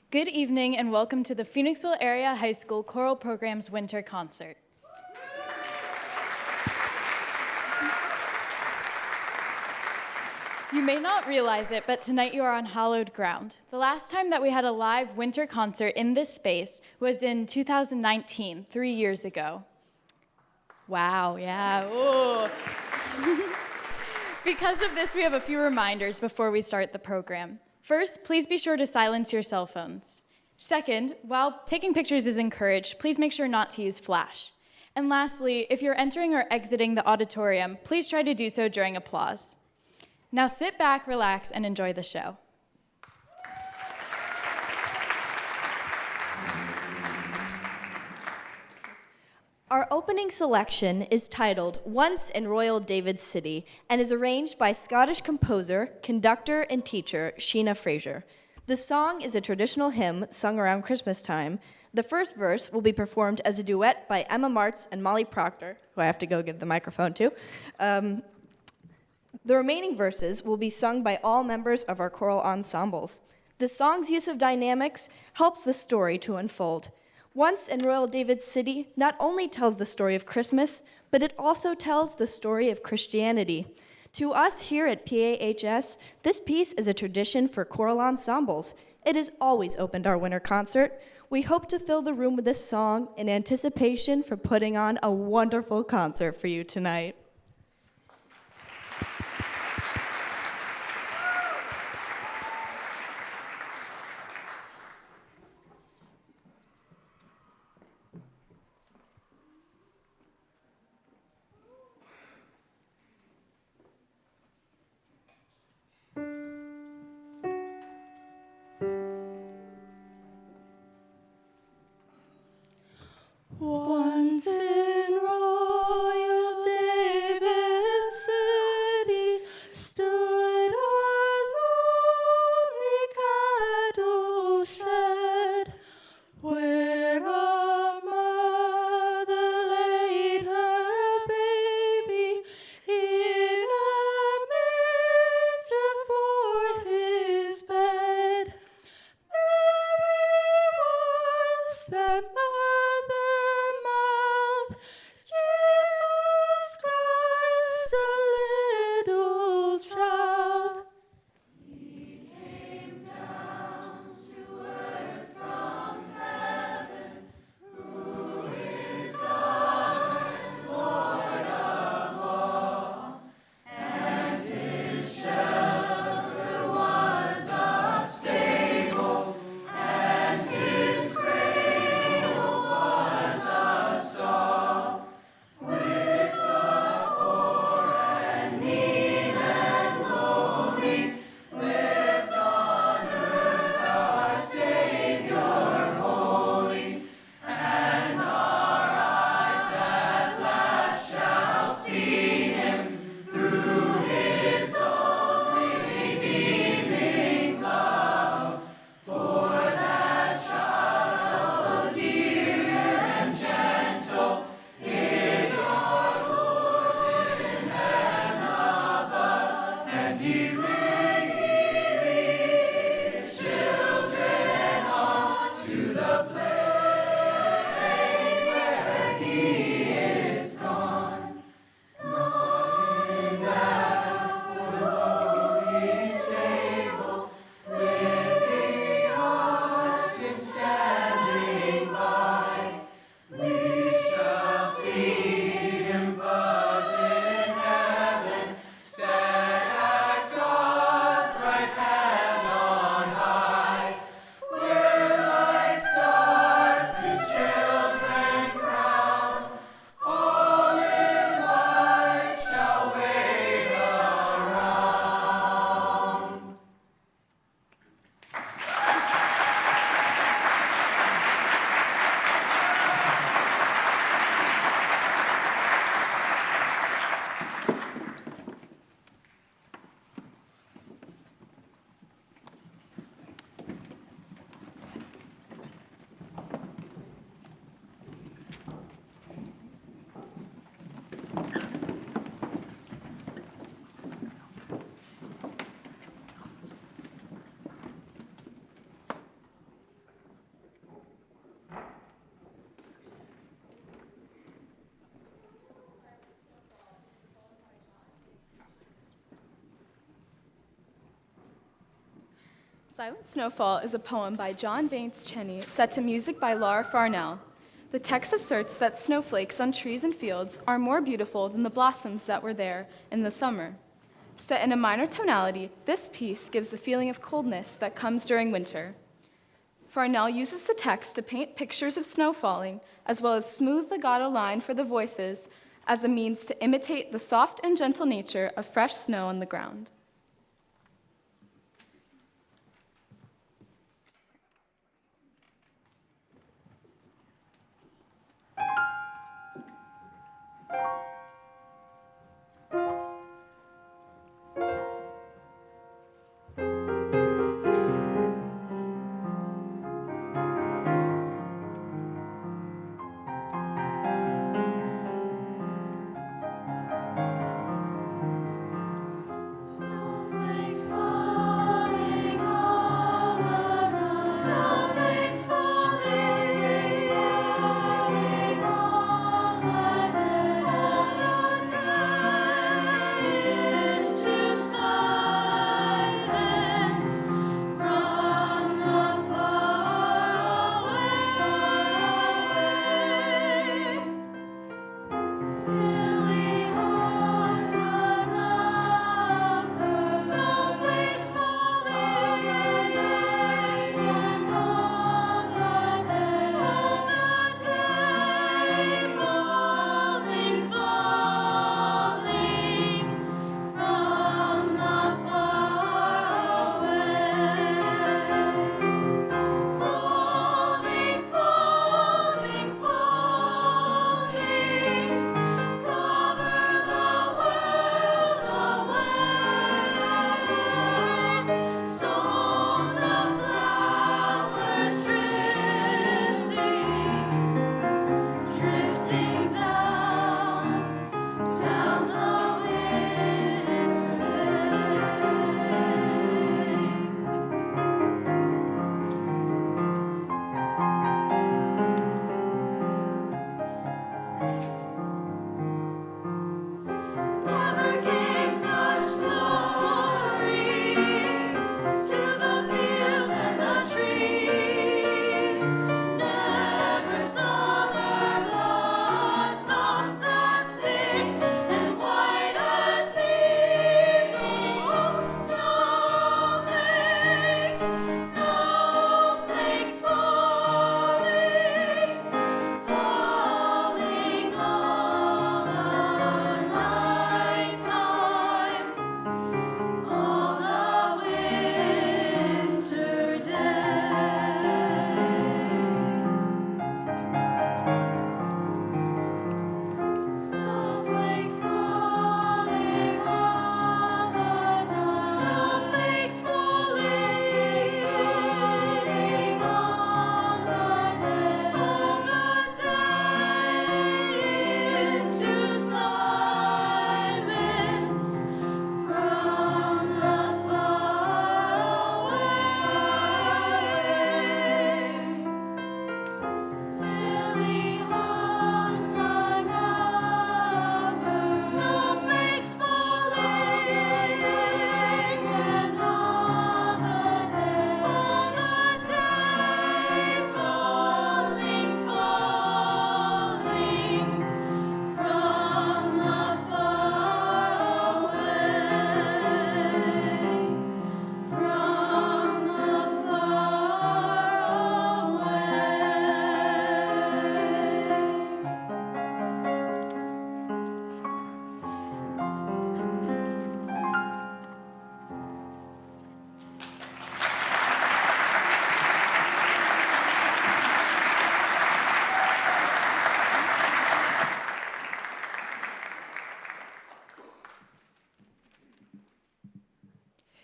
Good evening and welcome to the Phoenixville Area High School Choral Program's Winter Concert. You may not realize it, but tonight you are on hallowed ground. The last time that we had a live winter concert in this space was in 2019, 3 years ago. Wow, yeah, ooh. Because of this, we have a few reminders before we start the program. First, please be sure to silence your cell phones. Second, while taking pictures is encouraged, please make sure not to use flash. And lastly, if you're entering or exiting the auditorium, please try to do so during applause. Now sit back, relax, and enjoy the show. Our opening selection is titled Once in Royal David City and is arranged by Scottish composer, conductor, and teacher Sheena Fraser. The song is a traditional hymn sung around Christmas time. The first verse will be performed as a duet by Emma Martz and Molly Proctor, who I have to go give the microphone to. The remaining verses will be sung by all members of our choral ensembles. The song's use of dynamics helps the story to unfold. Once in Royal David City not only tells the story of Christmas, but it also tells the story of Christianity. To us here at PAHS, this piece is a tradition for choral ensembles. It has always opened our winter concert. We hope to fill the room with this song in anticipation for putting on a wonderful concert for you tonight. Once in Royal David Silent Snowfall is a poem by John Vance Cheney set to music by Laura Farnell. The text asserts that snowflakes on trees and fields are more beautiful than the blossoms that were there in the summer. Set in a minor tonality, this piece gives the feeling of coldness that comes during winter. Farnell uses the text to paint pictures of snow falling, as well as smooth legato line for the voices as a means to imitate the soft and gentle nature of fresh snow on the ground.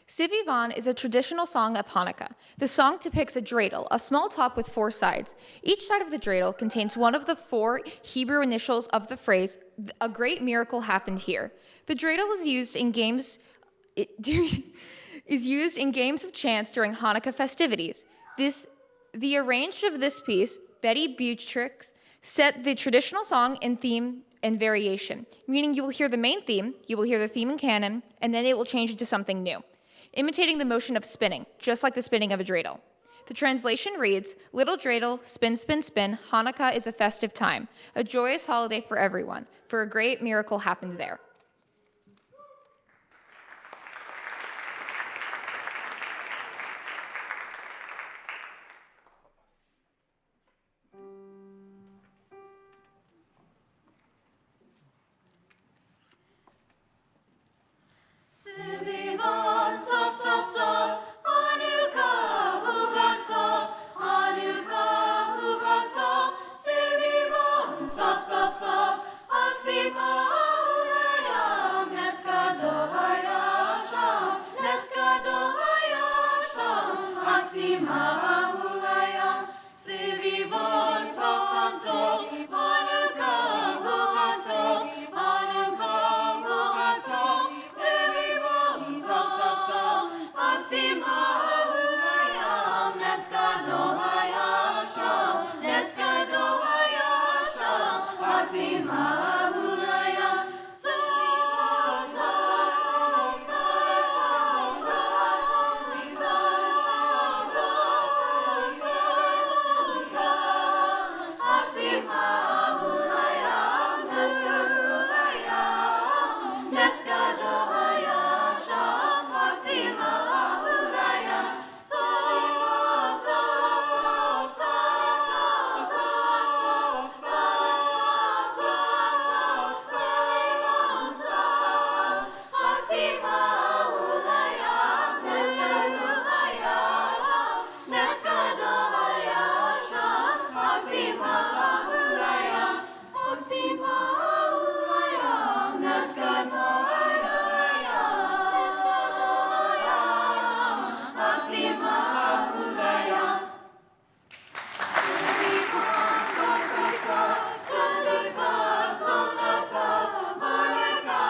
Sivi Van is a traditional song of Hanukkah. The song depicts a dreidel, a small top with 4 sides. Each side of the dreidel contains one of the 4 Hebrew initials of the phrase, "A great miracle happened here." The dreidel is used in games of chance during Hanukkah festivities. The arranger of this piece, Betty Beatrix, set the traditional song in theme and variation, meaning you will hear the main theme, you will hear the theme in canon, and then it will change into something new. imitating the motion of spinning, just like the spinning of a dreidel. The translation reads, "Little dreidel, spin, spin, spin, Hanukkah is a festive time, a joyous holiday for everyone, for a great miracle happened there." Svivan sov sov sov, Hanukkah Hugatov, Hanukkah Hugatov, Svivan sov sov sov, Atzima Ulayam, Neskado Hayasham, Neskado Hayasham, Atzima Ulayam, Svivan sov sov sov, Hanukkah Hugatov, Hanukkah Hugatov, Atzima Ulayam, Neskado Hayasham, Neskado Hayasham, Atzima Ulayam, Sov, Sov, Sov, Sov, Sov, Sov, Sov, Sov, Sov, Atzima Ulayam, Neskado Hayasham, Neskado Hayasham, Atzima Ulayam, Sov, Sov, Sov, Sov, Sov, Sov, Sov, Sov, Sov, Sov, Atzima Ulayam, Neskado Hayasham, Neskado Hayasham, Atzima Ulayam, Atzima Ulayam, Neskado Hayasham, Neskado Hayasham, Atzima Ulayam. Svivan sov sov sov, Svivan sov sov sov, Hanukkah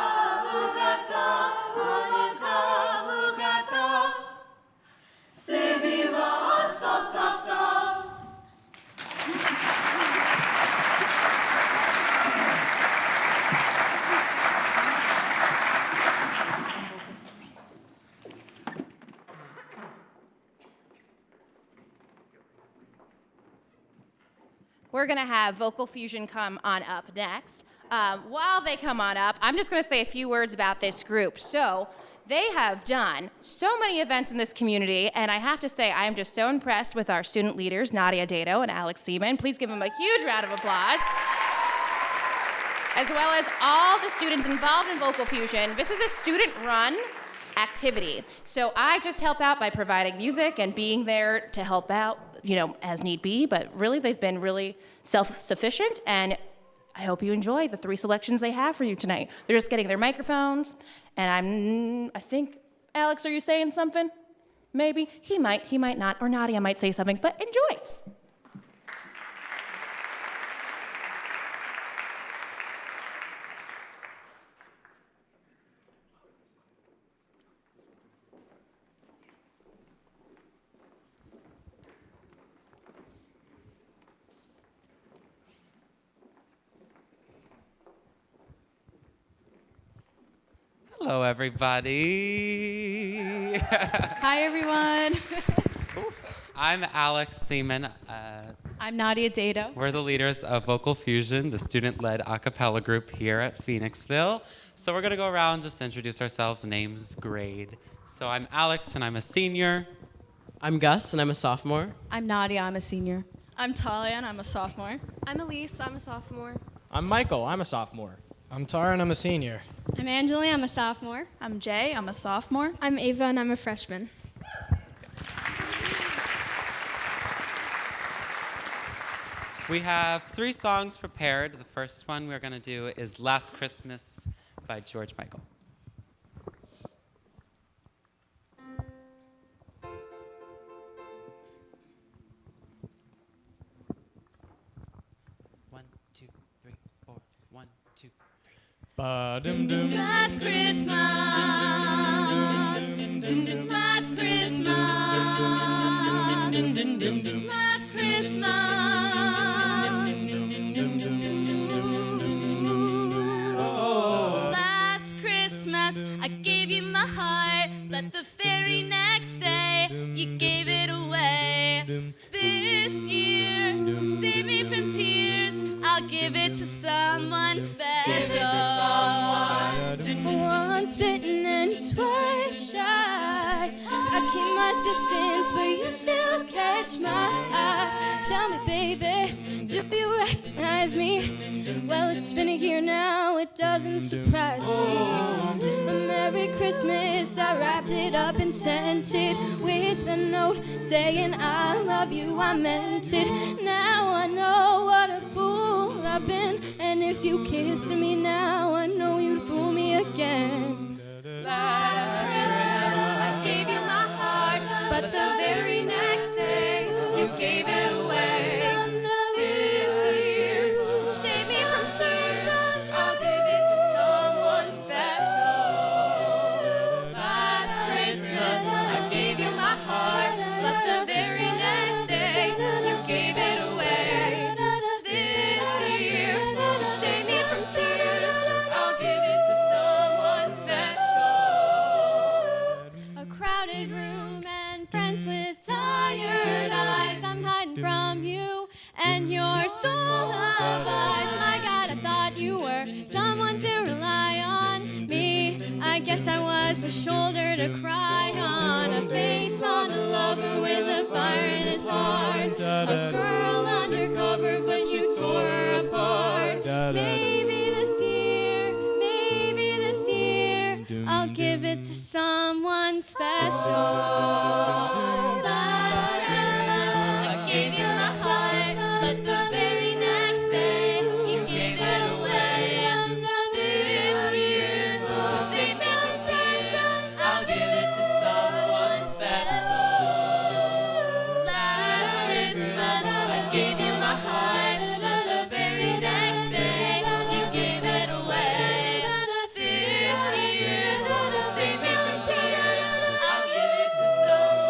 Hugatov, Hanukkah Hugatov, Svivan sov sov sov. We're going to have Vocal Fusion come on up next. While they come on up, I'm just going to say a few words about this group. So they have done so many events in this community, and I have to say I am just so impressed with our student leaders, Nadia Dato and Alex Seaman. Please give them a huge round of applause. As well as all the students involved in Vocal Fusion. This is a student-run activity. So I just help out by providing music and being there to help out, as need be, but really they've been really self-sufficient, and I hope you enjoy the 3 selections they have for you tonight. They're just getting their microphones, and I think, Alex, are you saying something? Maybe? He might not, or Nadia might say something, but enjoy. Hello, everybody. Hi, everyone. I'm Alex Seaman. I'm Nadia Dato. We're the leaders of Vocal Fusion, the student-led a cappella group here at Phoenixville. So we're going to go around, just introduce ourselves, names, grade. So I'm Alex, and I'm a senior. I'm Gus, and I'm a sophomore. I'm Nadia. I'm a senior. I'm Talia, and I'm a sophomore. I'm Elise, I'm a sophomore. I'm Michael, I'm a sophomore. I'm Tara, and I'm a senior. I'm Angeli, I'm a sophomore. I'm Jay, I'm a sophomore. I'm Ava, and I'm a freshman. We have 3 songs prepared. The first one we're going to do is Last Christmas by George Michael. One, two, three, four. 1, 2, 3. Last Christmas, last Christmas, last Christmas. Last Christmas, I gave you my heart, but the very distance, but you still catch my eye. Tell me, baby, do you recognize me? Well, it's been a year now, it doesn't surprise me. A Merry Christmas, I wrapped it up and sent it with a note saying I love you, I meant it. Now I know what a fool I've been, and if you kissed me now, I know you'd fool me again. Last Christmas, I gave you my heart, but the very next day, you gave it away. This year, to save me from tears, I'll give it to someone special. Last Christmas, I gave you my heart, but the very next day, you gave it away. This year, to save me from tears, I'll give it to someone special. A crowded room and friends with tired eyes. I'm hiding from you and your soul of eyes. My God, I thought you were someone to rely on. Me, I guess I was a shoulder to cry on, a face on a lover with a fire in his heart, a girl undercover, but you tore her apart. Maybe this year, I'll give it to someone special. Last Christmas, I gave you my heart, but the very next day, you gave it away. This year, to save me from tears, I'll give it to someone special. Last Christmas, I gave you my heart, but the very next day, you gave it away. This year, to save me from tears, I'll give it to someone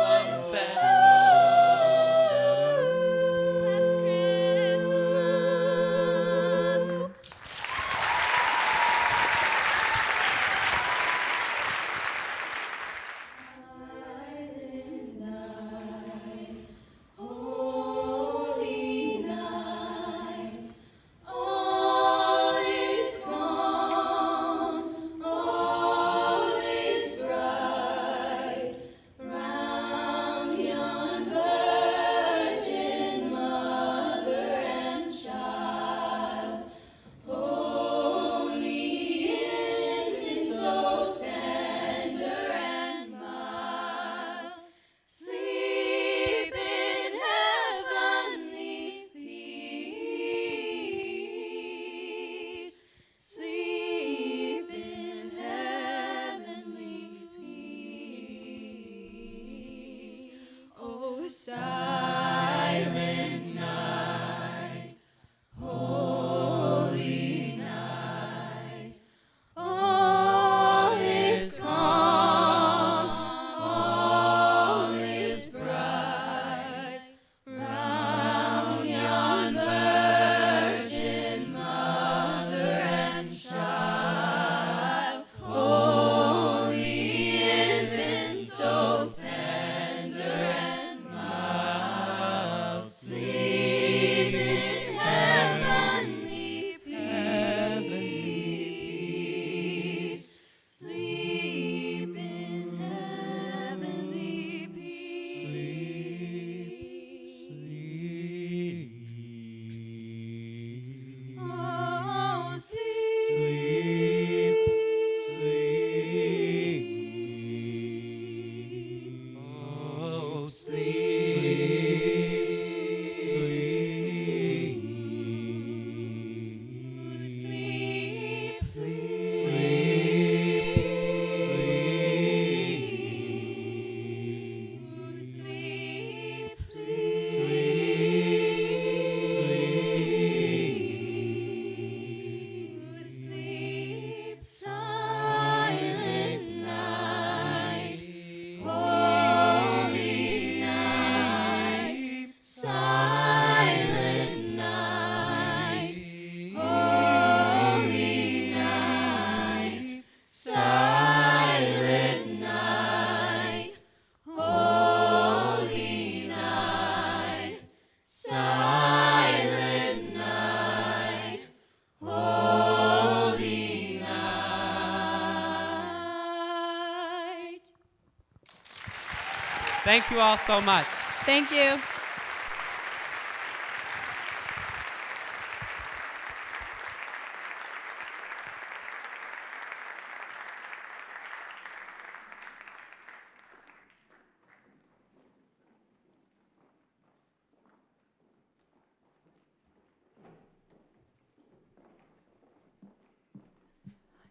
Thank you all so much. Thank you.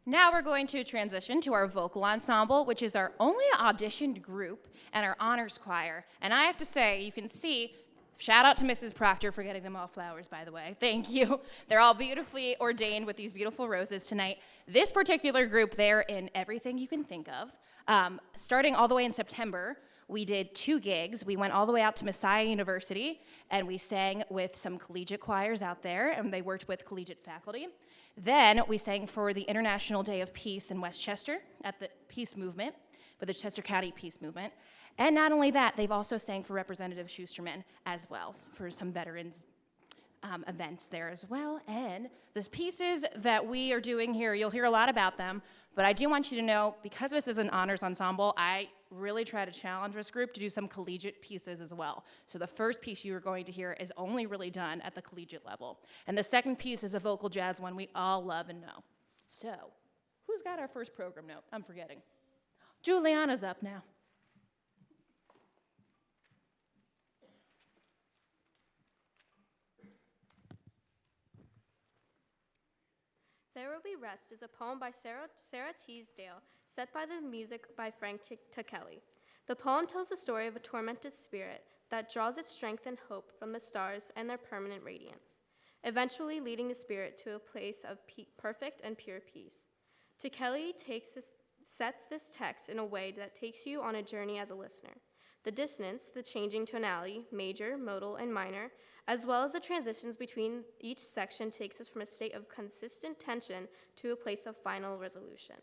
Now we're going to transition to our vocal ensemble, which is our only auditioned group, and our honors choir. And I have to say, you can see, shout out to Mrs. Proctor for getting them all flowers, by the way. Thank you. They're all beautifully ordained with these beautiful roses tonight. This particular group, they're in everything you can think of. Starting all the way in September, we did 2 gigs. We went all the way out to Messiah University, and we sang with some collegiate choirs out there, and they worked with collegiate faculty. Then we sang for the International Day of Peace in Westchester at the Peace Movement, for the Chester County Peace Movement. And not only that, they've also sang for Representative Schusterman as well, for some veterans events there as well. And the pieces that we are doing here, you'll hear a lot about them, but I do want you to know, because this is an honors ensemble, I really try to challenge this group to do some collegiate pieces as well. So the first piece you are going to hear is only really done at the collegiate level. And the second piece is a vocal jazz one we all love and know. So, who's got our first program note? I'm forgetting. Juliana's up now. There Will Be Rest is a poem by Sarah Teasdale, set by the music by Frank Kelly. The poem tells the story of a tormented spirit that draws its strength and hope from the stars and their permanent radiance, eventually leading the spirit to a place of perfect and pure peace. Kelly sets this text in a way that takes you on a journey as a listener. The dissonance, the changing tonality, major, modal, and minor, as well as the transitions between each section takes us from a state of consistent tension to a place of final resolution.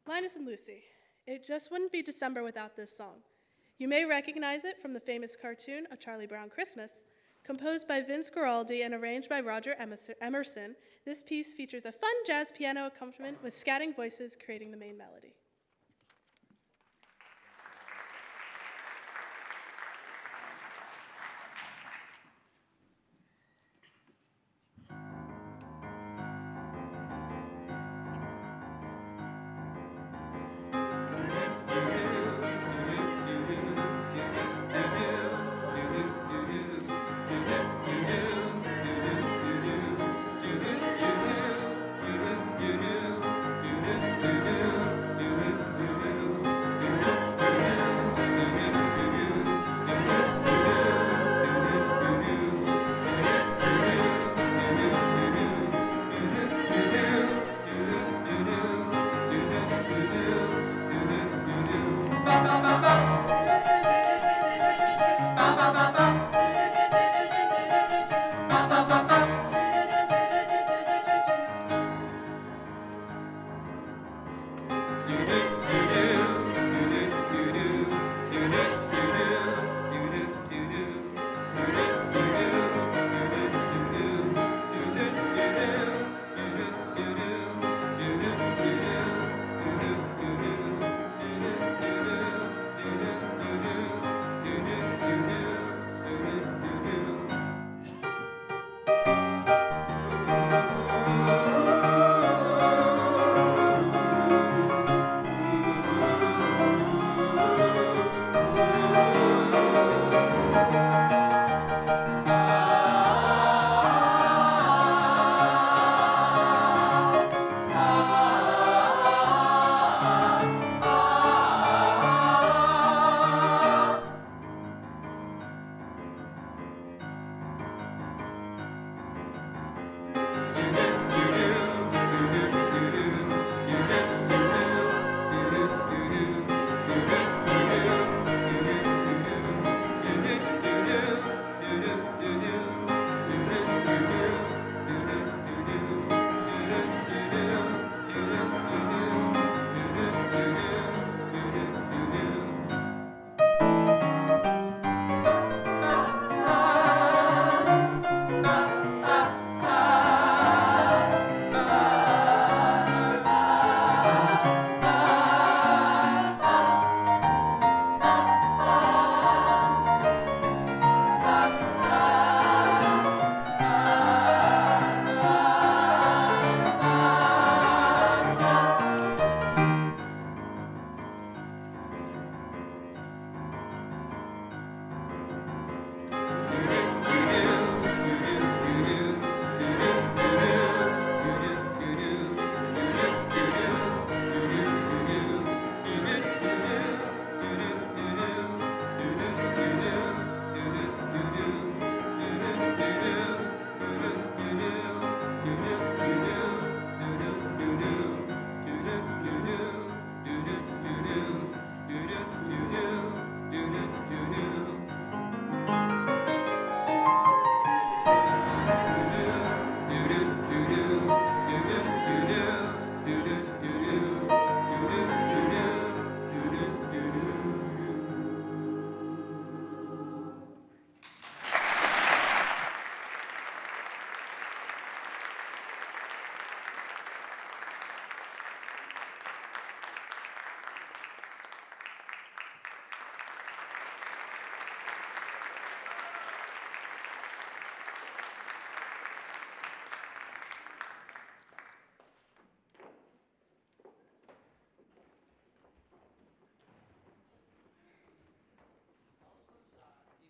Linus and Lucy. It just wouldn't be December without this song. You may recognize it from the famous cartoon, A Charlie Brown Christmas. Composed by Vince Guaraldi and arranged by Roger Emerson, this piece features a fun jazz piano accompaniment with scatting voices creating the main melody.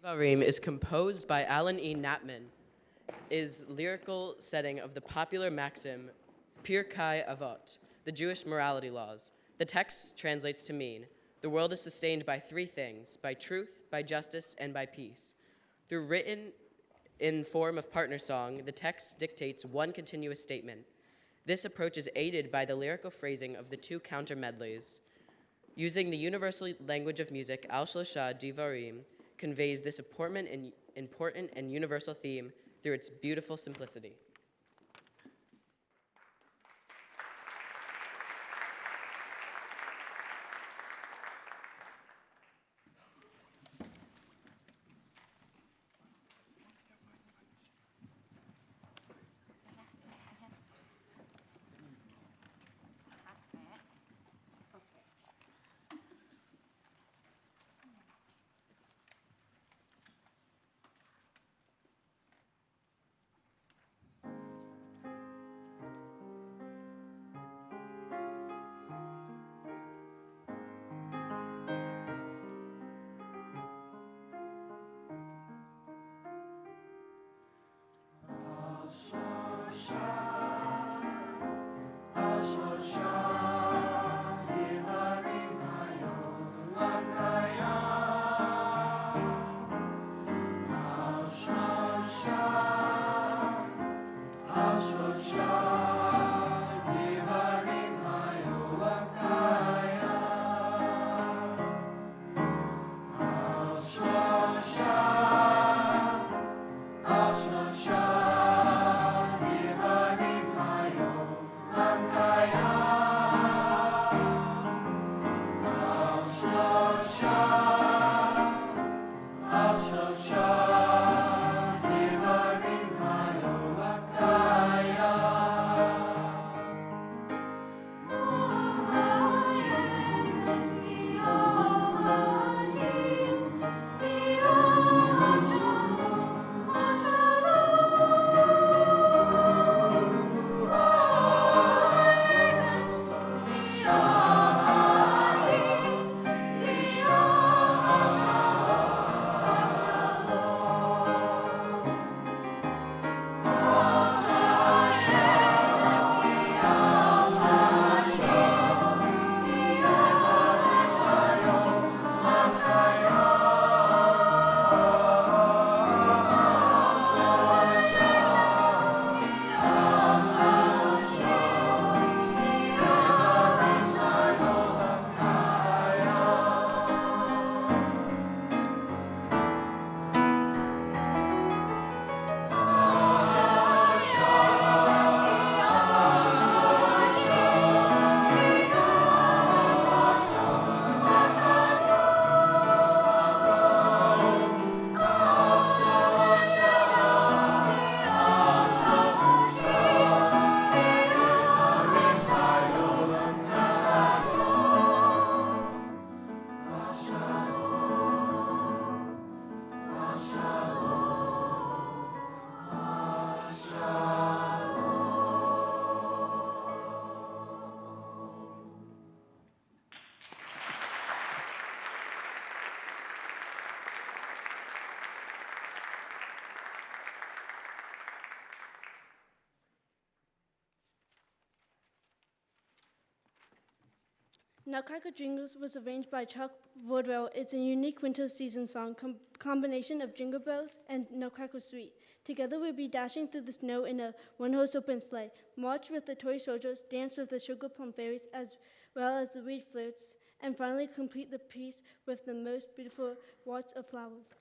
Devarim is composed by Alan E. Natman, is lyrical setting of the popular maxim Pirkei Avot, the Jewish morality laws. The text translates to mean, the world is sustained by three things, by truth, by justice, and by peace. Through written in form of partner song, the text dictates one continuous statement. This approach is aided by the lyrical phrasing of the two counter medleys. Using the universal language of music, Al Shlosha Divarim conveys this important and universal theme through its beautiful simplicity. Nutcracker Jingles was arranged by Chuck Wardwell. It's a unique winter season song, combination of Jingle Bells and Nutcracker Suite. Together we'll be dashing through the snow in a one-horse open sleigh, march with the toy soldiers, dance with the sugar plum fairies, as well as the reed flutes, and finally complete the piece with the most beautiful wreaths of flowers.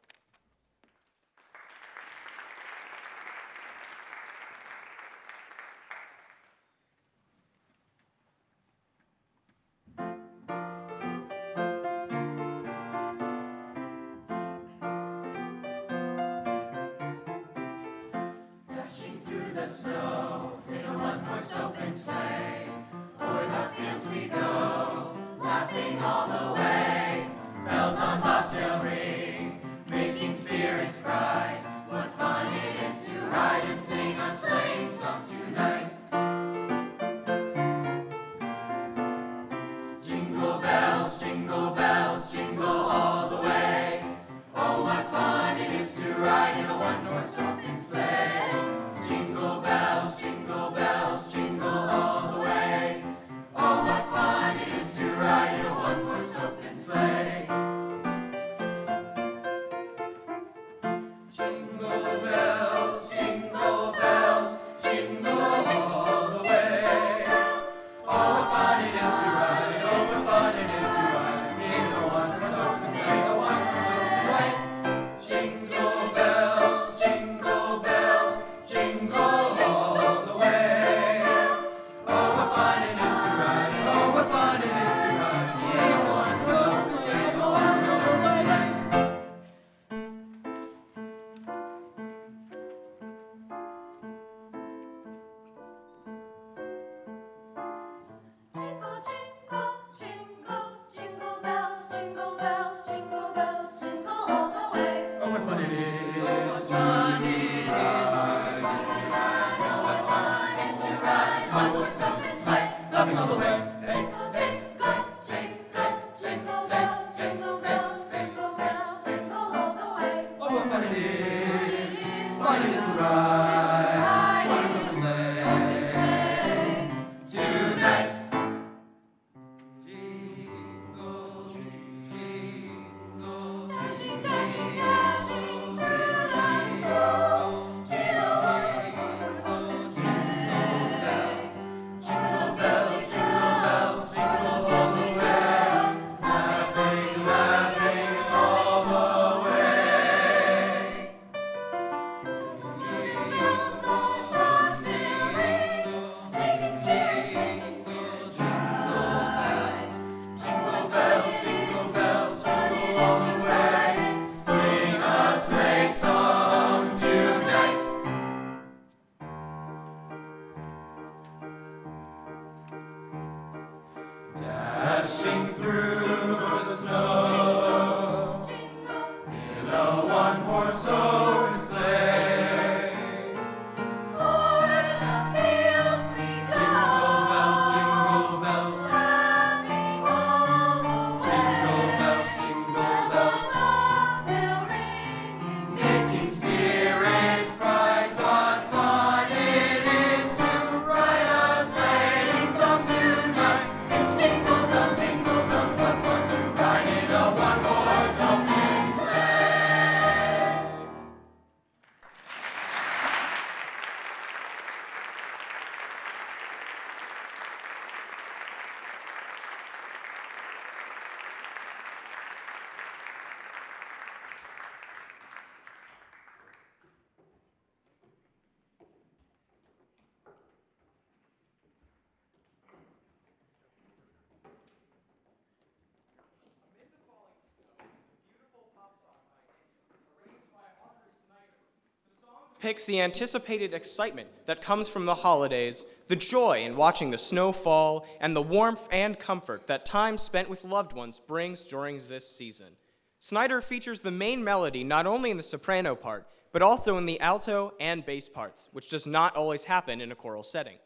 Jingle bells, jingle all the way. Oh, what fun dashing through the snow in a one-horse open sleigh. O'er the fields we go, Jingle bells, laughing all the way. jingle bells, Till ringing, making spirits bright. What fun it is to ride a sleighing song tonight. It's jingle bells, what fun to ride in a one-horse open sleigh. Picks the anticipated excitement that comes from the holidays, the joy in watching the snow fall, and the warmth and comfort that time spent with loved ones brings during this season. Snyder features the main melody not only in the soprano part, but also in the alto and bass parts, which does not always happen in a choral setting.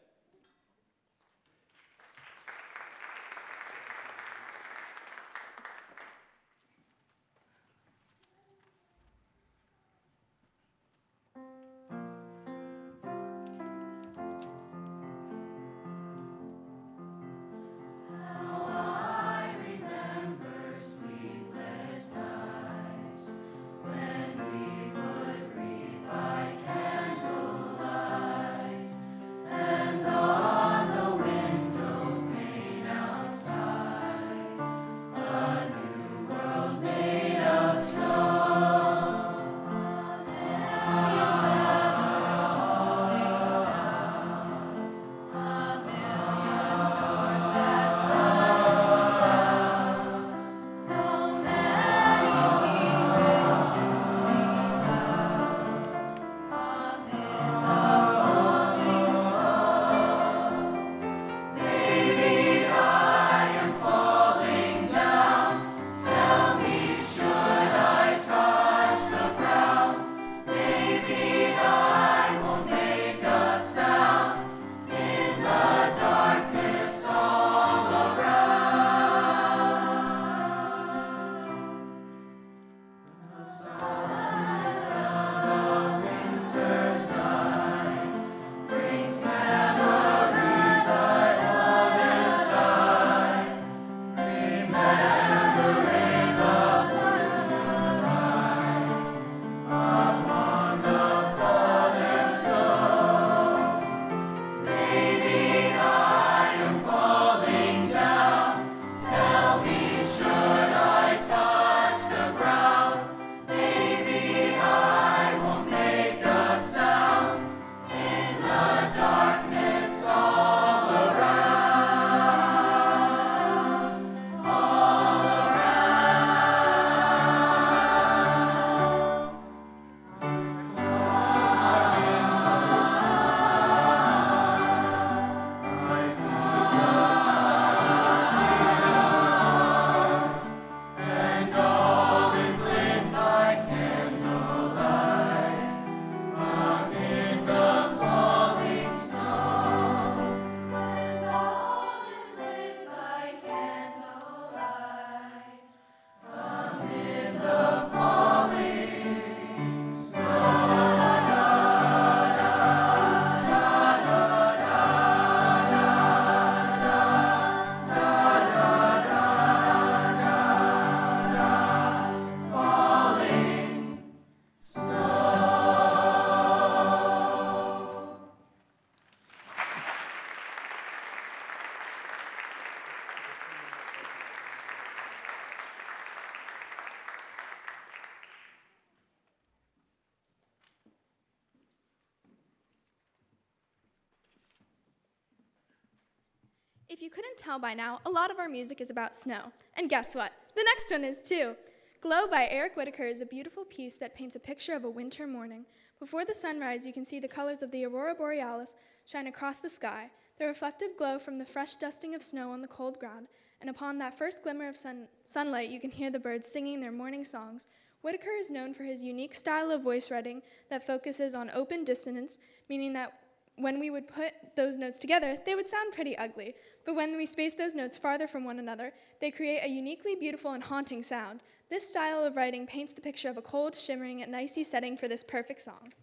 If you couldn't tell by now, a lot of our music is about snow. And guess what? The next one is too. Glow by Eric Whitaker is a beautiful piece that paints a picture of a winter morning. Before the sunrise, you can see the colors of the aurora borealis shine across the sky. There The reflective glow from the fresh dusting of snow on the cold ground, and upon that first glimmer of sunlight, you can hear the birds singing their morning songs. Whitaker is known for his unique style of voice writing that focuses on open dissonance, meaning that when we would put those notes together, they would sound pretty ugly. But when we space those notes farther from one another, they create a uniquely beautiful and haunting sound. This style of writing paints the picture of a cold, shimmering, and icy setting for this perfect song.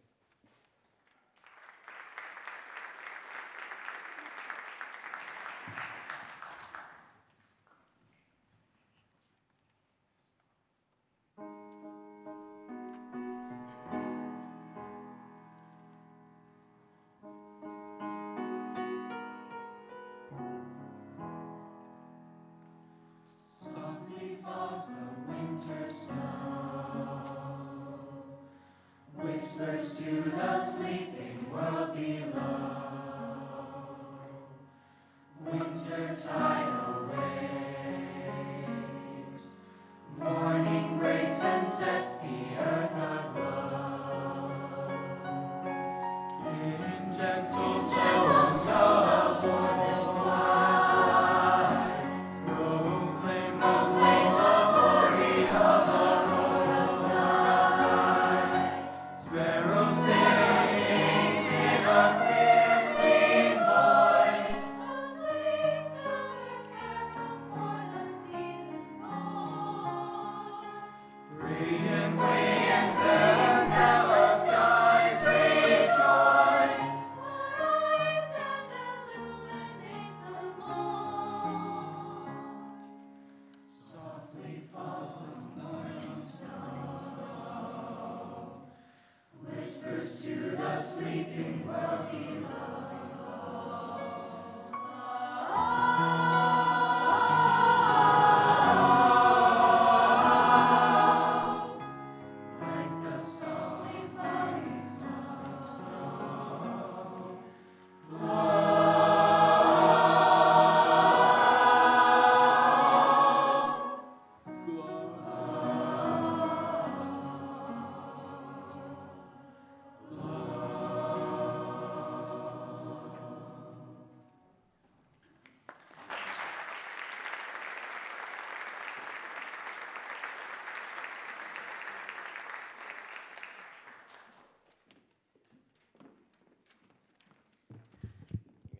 Softly falls the winter snow, whispers to the sleeping world below. Winter tide awaits, morning breaks and sets the earth aglow. In gentle tones of warmth proclaim the glory of the royal light. Sparrow sings in a clear, clean voice, a sweet summer carol for the season born. Radiant wings as our skies rejoice, arise and illuminate the morn. Softly falls the morning snow, whispers to the sleeping world below. Like the softly falling snow,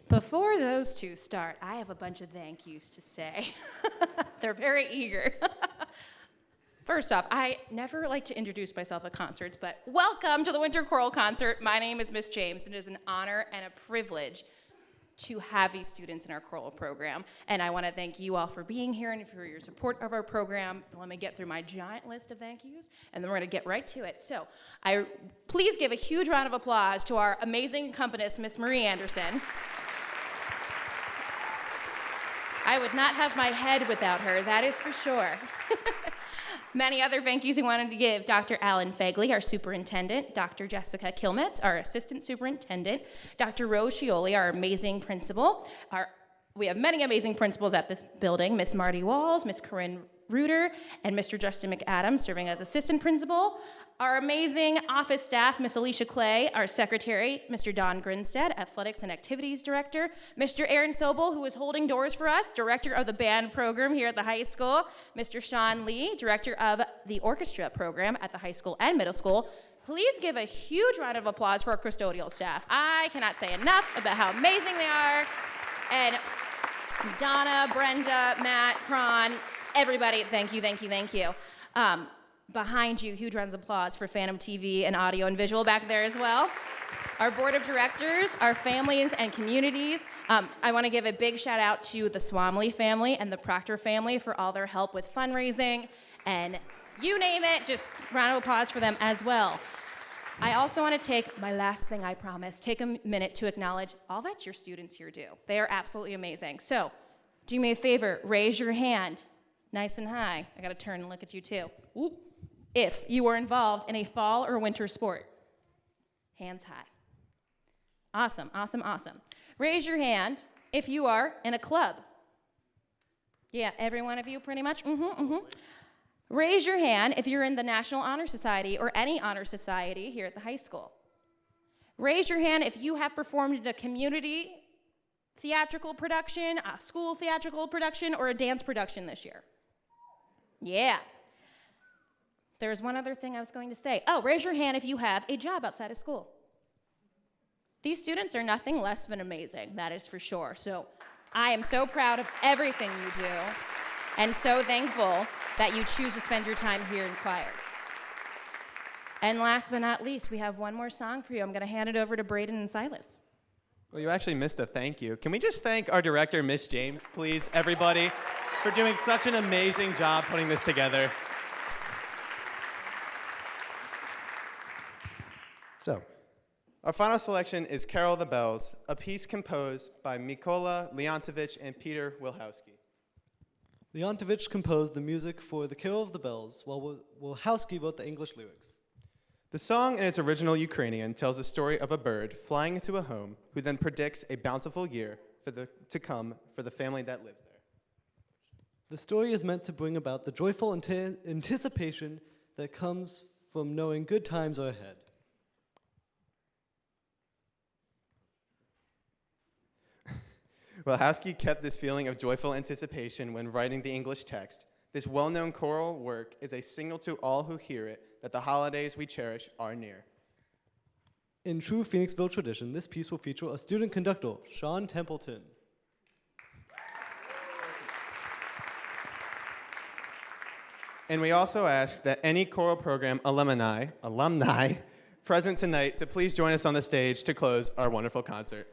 Before those two start, I have a bunch of thank yous to say. They're very eager. First off, I never like to introduce myself at concerts, but welcome to the Winter Choral Concert. My name is Miss James, and it is an honor and a privilege to have these students in our choral program. And I want to thank you all for being here and for your support of our program. Let me get through my giant list of thank yous, and then we're going to get right to it. So please give a huge round of applause to our amazing accompanist, Miss Marie Anderson. I would not have my head without her, that is for sure. Many other thank yous we wanted to give: Dr. Alan Fegley, our superintendent, Dr. Jessica Kilmetz, our assistant superintendent, Dr. Rose Scioli, our amazing principal. We have many amazing principals at this building: Miss Marty Walls, Miss Corinne Reuter, and Mr. Justin McAdams serving as assistant principal. Our amazing office staff: Miss Alicia Clay, our secretary, Mr. Don Grinstead, athletics and activities director, Mr. Aaron Sobel, who is holding doors for us, director of the band program here at the high school, Mr. Sean Lee, director of the orchestra program at the high school and middle school. Please give a huge round of applause for our custodial staff. I cannot say enough about how amazing they are. And Donna, Brenda, Matt, Cron, everybody, thank you, thank you, thank you. Behind you, huge rounds of applause for Phantom TV and audio and visual back there as well. Our board of directors, our families and communities. I want to give a big shout out to the Swamley family and the Proctor family for all their help with fundraising and you name it, just round of applause for them as well. I also want to take, my last thing I promise, take a minute to acknowledge all that your students here do. They are absolutely amazing. So, do me a favor, raise your hand nice and high. I gotta turn and look at you too. Ooh. If you were involved in a fall or winter sport. Hands high. Awesome, awesome, awesome. Raise your hand if you are in a club. Yeah, every one of you pretty much. Raise your hand if you're in the National Honor Society or any honor society here at the high school. Raise your hand if you have performed in a community theatrical production, a school theatrical production, or a dance production this year? Yeah. There's one other thing I was going to say. Oh, raise your hand if you have a job outside of school. These students are nothing less than amazing, that is for sure. So I am so proud of everything you do and so thankful that you choose to spend your time here in choir. And last but not least, we have one more song for you. I'm going to hand it over to Braden and Silas. Well, you actually missed a thank you. Can we just thank our director, Miss James, please, everybody, for doing such an amazing job putting this together. So, our final selection is Carol of the Bells, a piece composed by Mikola Leontovich and Peter Wilhowsky. Leontovich composed the music for The Carol of the Bells, while Wilhowsky wrote the English lyrics. The song in its original Ukrainian tells the story of a bird flying into a home who then predicts a bountiful year to come for the family that lives there. The story is meant to bring about the joyful anticipation that comes from knowing good times are ahead. Wilhowsky kept this feeling of joyful anticipation when writing the English text. This well-known choral work is a signal to all who hear it that the holidays we cherish are near. In true Phoenixville tradition, this piece will feature a student conductor, Sean Templeton. And we also ask that any choral program alumni present tonight to please join us on the stage to close our wonderful concert.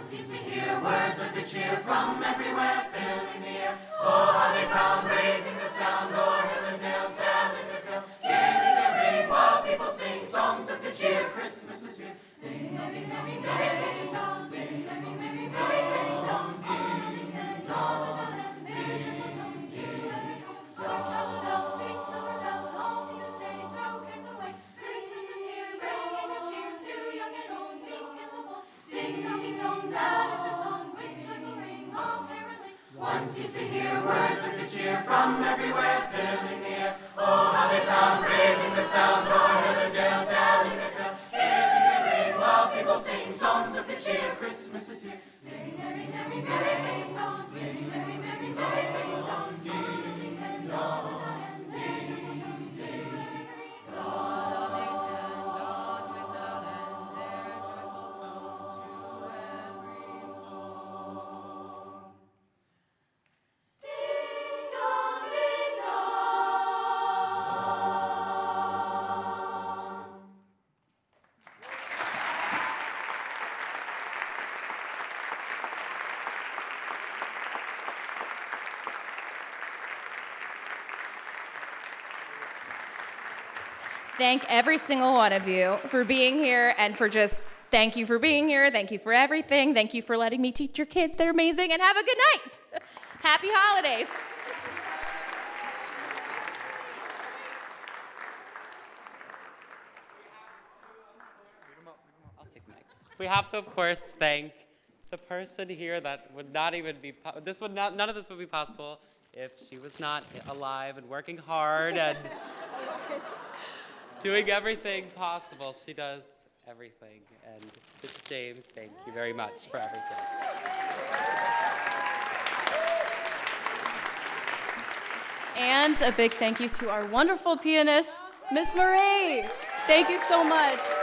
Seems to hear words of good cheer from everywhere, filling the air. Oh, how they found, raising the sound, o'er hill and dale, telling their tale. Gaily they ring while people sing songs of good cheer. Christmas is here. Ding, dong, ding, dong, ding, dong, ding, dong, ding, dong, ding, dong, ding, dong, ding, ding, dong, one seems to hear words of good cheer from everywhere, filling the air. Oh, how they pound, raising the sound, o'er hill and dale, telling their tale. Gaily they ring while people sing songs of good cheer. Christmas is here. Ding, merry, merry, merry, ding, dong, ding, merry, merry, merry, ding, dong, ding, ding, dong, ding, ding, ding, dong. Thank every single one of you for being here and for just thank you for being here. Thank you for everything. Thank you for letting me teach your kids. They're amazing. And have a good night. Happy holidays. I'll take the mic. We have to, of course, thank the person here that would not even be, none of this would be possible if she was not alive and working hard and doing everything possible. She does everything. And Miss James, thank you very much for everything. And a big thank you to our wonderful pianist, Miss Marie. Thank you so much.